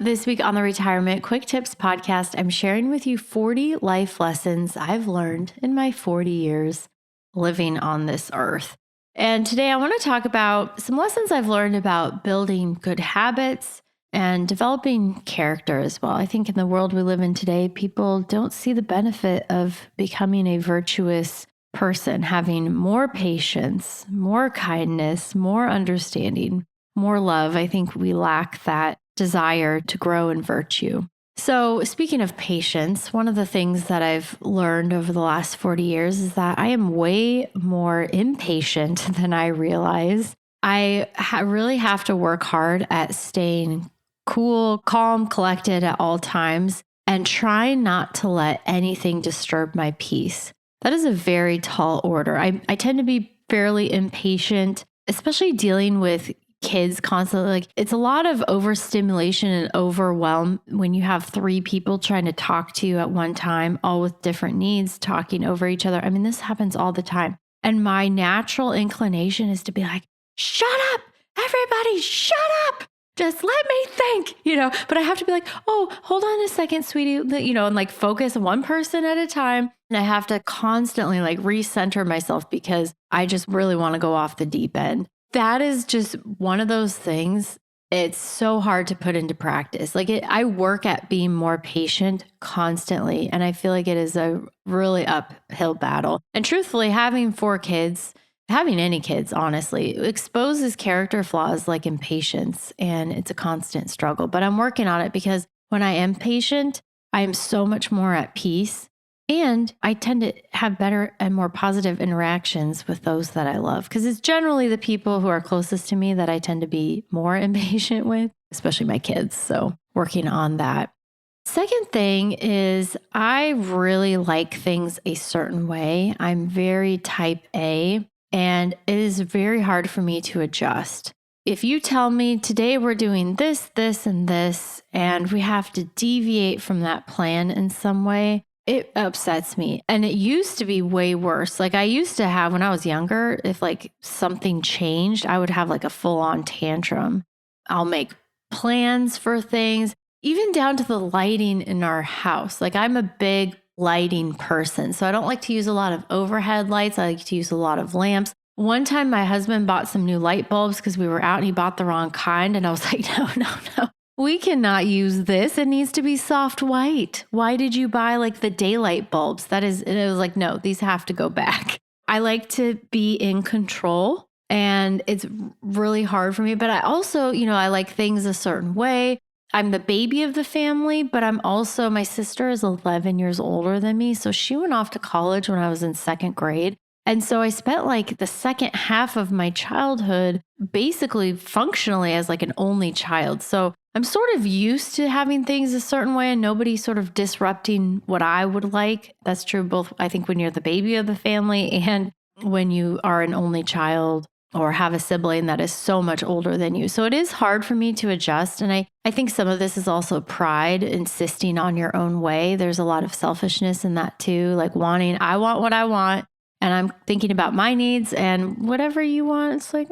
This week on the Retirement Quick Tips podcast, I'm sharing with you 40 life lessons I've learned in my 40 years living on this earth. And today I want to talk about some lessons I've learned about building good habits and developing character as well. I think in the world we live in today, people don't see the benefit of becoming a virtuous person, having more patience, more kindness, more understanding, more love. I think we lack that desire to grow in virtue. So, speaking of patience, one of the things that I've learned over the last 40 years is that I am way more impatient than I realize. I really have to work hard at staying cool, calm, collected at all times and try not to let anything disturb my peace. That is a very tall order. I tend to be fairly impatient, especially dealing with kids constantly. Like, it's a lot of overstimulation and overwhelm when you have three people trying to talk to you at one time, all with different needs, talking over each other. I mean, this happens all the time. And my natural inclination is to be like, shut up, everybody, shut up. Just let me think, but I have to be like, oh, hold on a second, sweetie, and like focus one person at a time. And I have to constantly like recenter myself because I just really want to go off the deep end. That is just one of those things. It's so hard to put into practice. I work at being more patient constantly, and I feel like it is a really uphill battle. And truthfully, having 4 kids, having any kids, honestly, exposes character flaws like impatience, and it's a constant struggle. But I'm working on it because when I am patient, I am so much more at peace. And I tend to have better and more positive interactions with those that I love, because it's generally the people who are closest to me that I tend to be more impatient with, especially my kids. So working on that. Second thing is I really like things a certain way. I'm very type A, and it is very hard for me to adjust. If you tell me today we're doing this, this, and this, and we have to deviate from that plan in some way, it upsets me. And it used to be way worse. Like, I used to have, when I was younger, if like something changed, I would have like a full-on tantrum. I'll make plans for things, even down to the lighting in our house. Like, I'm a big lighting person, so I don't like to use a lot of overhead lights. I like to use a lot of lamps. One time my husband bought some new light bulbs because we were out and he bought the wrong kind. And I was like, no. We cannot use this. It needs to be soft white. Why did you buy like the daylight bulbs? And it was like, no, these have to go back. I like to be in control, and it's really hard for me. But I also, I like things a certain way. I'm the baby of the family, but my sister is 11 years older than me. So she went off to college when I was in 2nd grade. And so I spent like the second half of my childhood basically functionally as like an only child. So I'm sort of used to having things a certain way and nobody sort of disrupting what I would like. That's true both, I think, when you're the baby of the family and when you are an only child or have a sibling that is so much older than you. So it is hard for me to adjust. And I think some of this is also pride, insisting on your own way. There's a lot of selfishness in that too, like I want what I want. And I'm thinking about my needs, and whatever you want, it's like,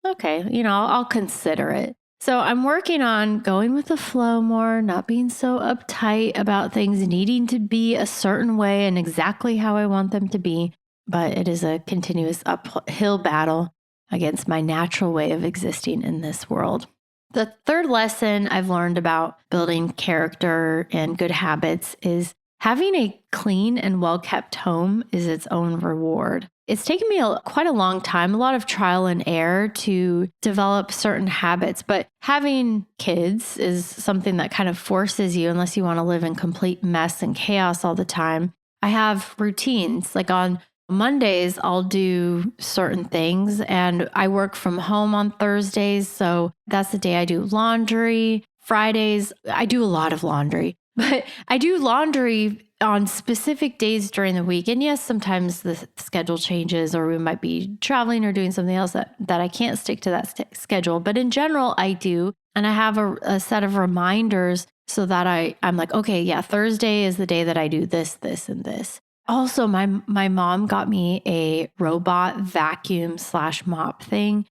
okay, I'll consider it. So I'm working on going with the flow more, not being so uptight about things needing to be a certain way and exactly how I want them to be. But it is a continuous uphill battle against my natural way of existing in this world. The third lesson I've learned about building character and good habits is having a clean and well-kept home is its own reward. It's taken me quite a long time, a lot of trial and error to develop certain habits, but having kids is something that kind of forces you, unless you want to live in complete mess and chaos all the time. I have routines. Like on Mondays, I'll do certain things, and I work from home on Thursdays, so that's the day I do laundry. Fridays, I do a lot of laundry. But I do laundry on specific days during the week. And yes, sometimes the schedule changes or we might be traveling or doing something else that I can't stick to that schedule. But in general, I do. And I have a set of reminders so that I'm like, okay, yeah, Thursday is the day that I do this, this, and this. Also, my mom got me a robot vacuum / mop thing.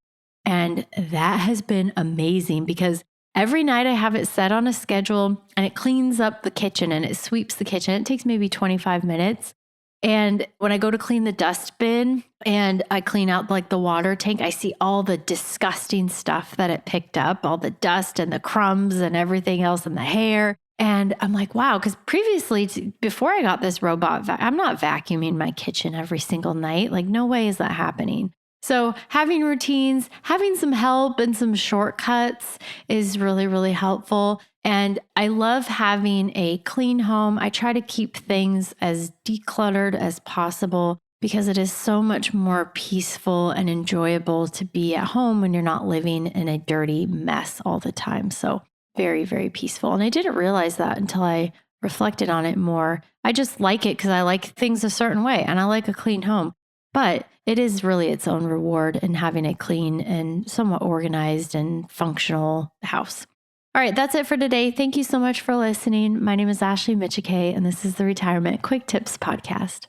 And that has been amazing because every night I have it set on a schedule, and it cleans up the kitchen and it sweeps the kitchen. It takes maybe 25 minutes. And when I go to clean the dustbin and I clean out like the water tank, I see all the disgusting stuff that it picked up, all the dust and the crumbs and everything else and the hair. And I'm like, wow, because previously, before I got this robot, I'm not vacuuming my kitchen every single night. Like, no way is that happening. So having routines, having some help and some shortcuts is really, really helpful. And I love having a clean home. I try to keep things as decluttered as possible because it is so much more peaceful and enjoyable to be at home when you're not living in a dirty mess all the time. So very, very peaceful. And I didn't realize that until I reflected on it more. I just like it because I like things a certain way and I like a clean home. But it is really its own reward in having a clean and somewhat organized and functional house. All right, that's it for today. Thank you so much for listening. My name is Ashley Michike, and this is the Retirement Quick Tips Podcast.